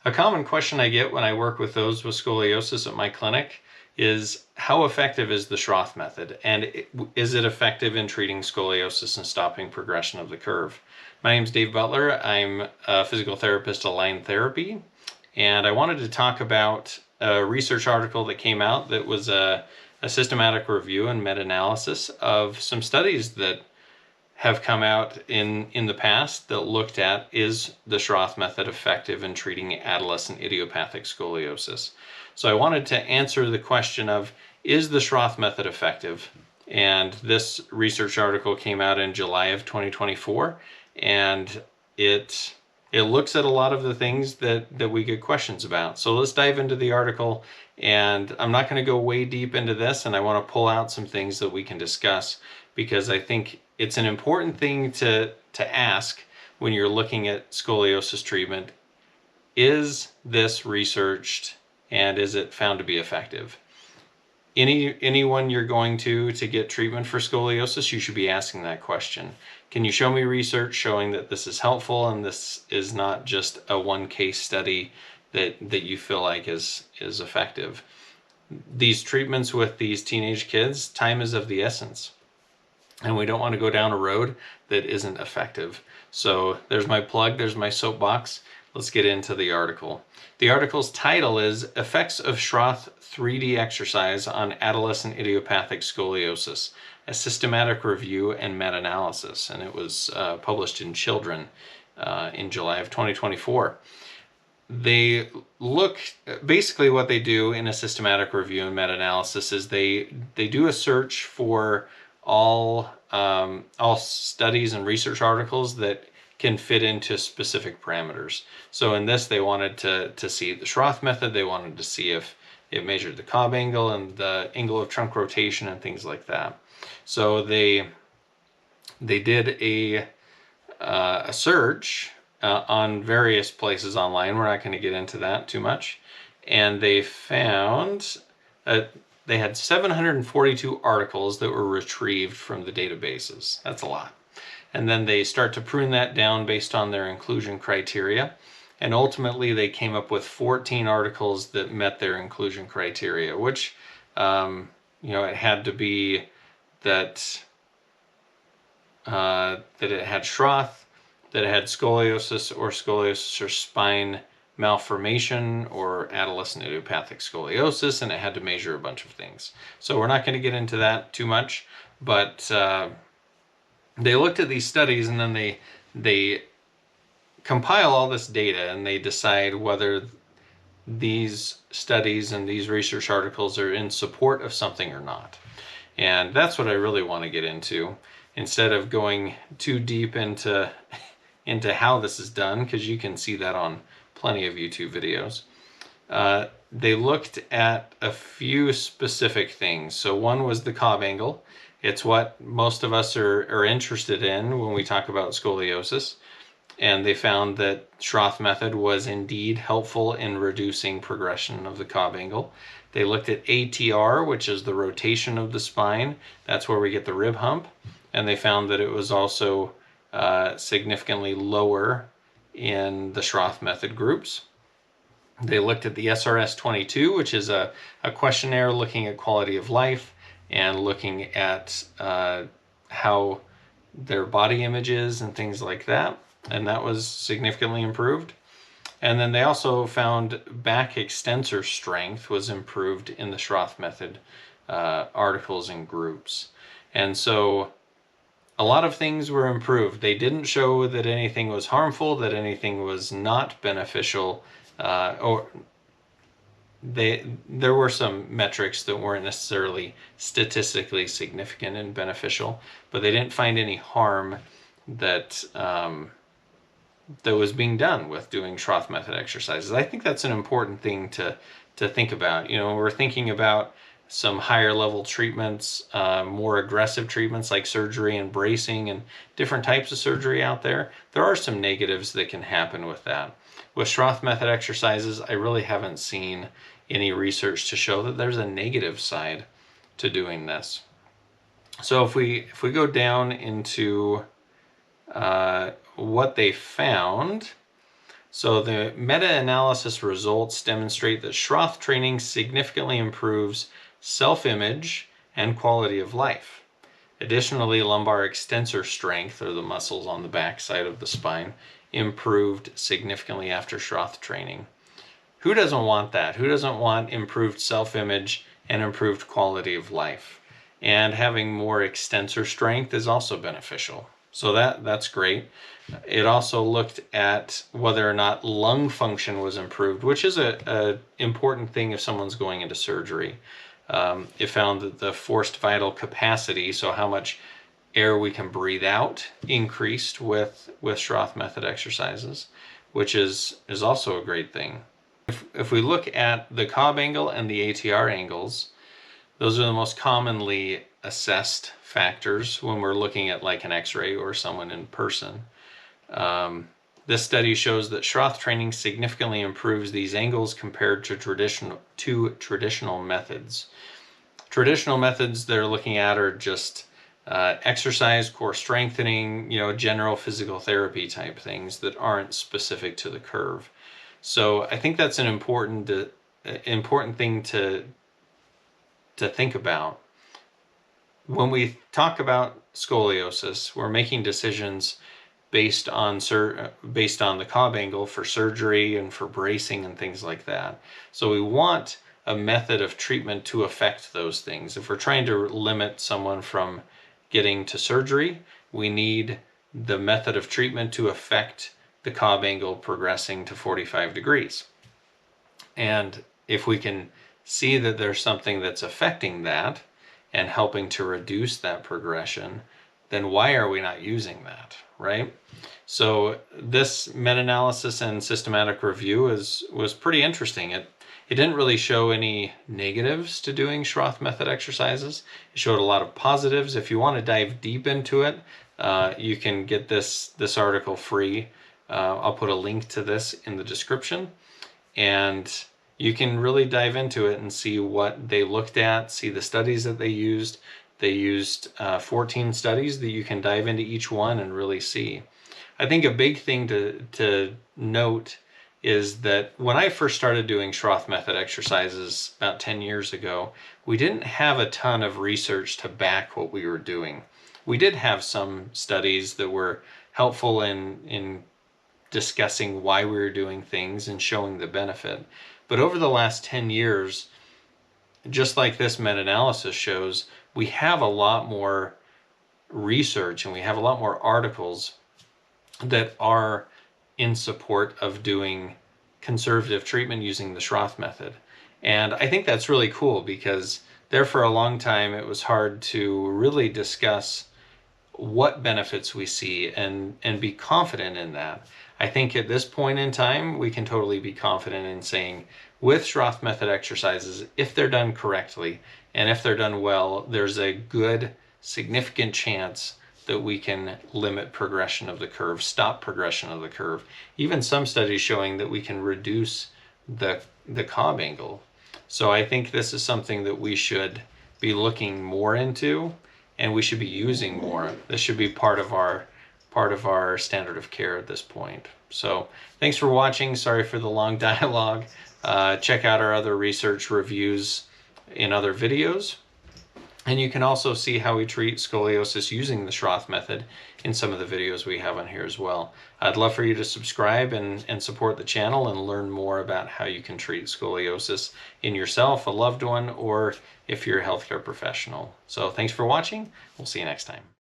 A common question I get when I work with those with scoliosis at my clinic is, how effective is the Schroth method, and is it effective in treating scoliosis and stopping progression of the curve? My name is Dave Butler. I'm a physical therapist at Align Therapy, and I wanted to talk about a research article that came out that was a systematic review and meta-analysis of some studies that have come out in the past that looked at, is the Schroth method effective in treating adolescent idiopathic scoliosis. So I wanted to answer the question of, is the Schroth method effective? And this research article came out in July of 2024, and it looks at a lot of the things that we get questions about. So let's dive into the article, and I'm not going to go way deep into this, and I want to pull out some things that we can discuss, because I think it's an important thing to ask when you're looking at scoliosis treatment. Is this researched, and is it found to be effective? Anyone you're going to get treatment for scoliosis, you should be asking that question. Can you show me research showing that this is helpful and this is not just a one case study that you feel like is effective? These treatments with these teenage kids, time is of the essence, and we don't want to go down a road that isn't effective. So there's my plug, there's my soapbox. Let's get into the article. The article's title is Effects of Schroth 3D Exercise on Adolescent Idiopathic Scoliosis, a Systematic Review and Meta-Analysis, and it was published in Children in July of 2024. They look, basically what they do in a systematic review and meta-analysis is they do a search for all studies and research articles that can fit into specific parameters. So in this, they wanted to see the Schroth method. They wanted to see if it measured the Cobb angle and the angle of trunk rotation and things like that. So they did a search on various places online. We're not going to get into that too much. And they found they had 742 articles that were retrieved from the databases. That's a lot. And then they start to prune that down based on their inclusion criteria. And ultimately, they came up with 14 articles that met their inclusion criteria, which, it had to be that it had Schroth, that it had scoliosis or spine malformation or adolescent idiopathic scoliosis, and it had to measure a bunch of things. So we're not going to get into that too much, but they looked at these studies, and then they compile all this data, and they decide whether these studies and these research articles are in support of something or not. And that's what I really want to get into, instead of going too deep into how this is done, because you can see that on plenty of YouTube videos. They looked at a few specific things. So one was the Cobb angle. It's what most of us are interested in when we talk about scoliosis. And they found that Schroth method was indeed helpful in reducing progression of the Cobb angle. They looked at ATR, which is the rotation of the spine. That's where we get the rib hump. And they found that it was also significantly lower in the Schroth method groups. They looked at the SRS-22, which is a questionnaire looking at quality of life and looking at how their body image is and things like that. And that was significantly improved. And then they also found back extensor strength was improved in the Schroth method articles and groups. And so a lot of things were improved. They didn't show that anything was harmful, that anything was not beneficial, or there were some metrics that weren't necessarily statistically significant and beneficial, but they didn't find any harm that that was being done with doing Schroth method exercises. I think that's an important thing to think about. We're thinking about some higher level treatments, more aggressive treatments like surgery and bracing and different types of surgery out there. There are some negatives that can happen with that. With Schroth method exercises, I really haven't seen any research to show that there's a negative side to doing this. So if we go down into what they found, So the meta-analysis results demonstrate that Schroth training significantly improves self-image and quality of life. Additionally, lumbar extensor strength, or the muscles on the back side of the spine, improved significantly after Schroth training. Who doesn't want that? Who doesn't want improved self-image and improved quality of life? And having more extensor strength is also beneficial. So that's great. It also looked at whether or not lung function was improved, which is a important thing if someone's going into surgery. It found that the forced vital capacity, so how much air we can breathe out, increased with Schroth method exercises, which is also a great thing. If we look at the Cobb angle and the ATR angles, those are the most commonly assessed factors when we're looking at like an x-ray or someone in person. This study shows that Schroth training significantly improves these angles compared to traditional methods. Traditional methods they're looking at are just exercise, core strengthening, general physical therapy type things that aren't specific to the curve. So I think that's an important thing to think about. When we talk about scoliosis, we're making decisions based on the Cobb angle for surgery and for bracing and things like that. So we want a method of treatment to affect those things. If we're trying to limit someone from getting to surgery, we need the method of treatment to affect the Cobb angle progressing to 45 degrees. And if we can see that there's something that's affecting that and helping to reduce that progression, then why are we not using that, right? So this meta-analysis and systematic review was pretty interesting. It didn't really show any negatives to doing Schroth method exercises. It showed a lot of positives. If you want to dive deep into it, you can get this article free. I'll put a link to this in the description, and you can really dive into it and see what they looked at, see the studies that they used. They used 14 studies that you can dive into each one and really see. I think a big thing to note is that when I first started doing Schroth method exercises about 10 years ago, we didn't have a ton of research to back what we were doing. We did have some studies that were helpful in discussing why we were doing things and showing the benefit. But over the last 10 years, just like this meta-analysis shows, we have a lot more research and we have a lot more articles that are in support of doing conservative treatment using the Schroth method. And I think that's really cool because there for a long time it was hard to really discuss what benefits we see and be confident in that. I think at this point in time, we can totally be confident in saying with Schroth method exercises, if they're done correctly and if they're done well, there's a good, significant chance that we can limit progression of the curve, stop progression of the curve. Even some studies showing that we can reduce the Cobb angle. So I think this is something that we should be looking more into and we should be using more. This should be part of our standard of care at this point. So thanks for watching. Sorry for the long dialogue. Check out our other research reviews in other videos. And you can also see how we treat scoliosis using the Schroth method in some of the videos we have on here as well. I'd love for you to subscribe and support the channel and learn more about how you can treat scoliosis in yourself, a loved one, or if you're a healthcare professional. So thanks for watching. We'll see you next time.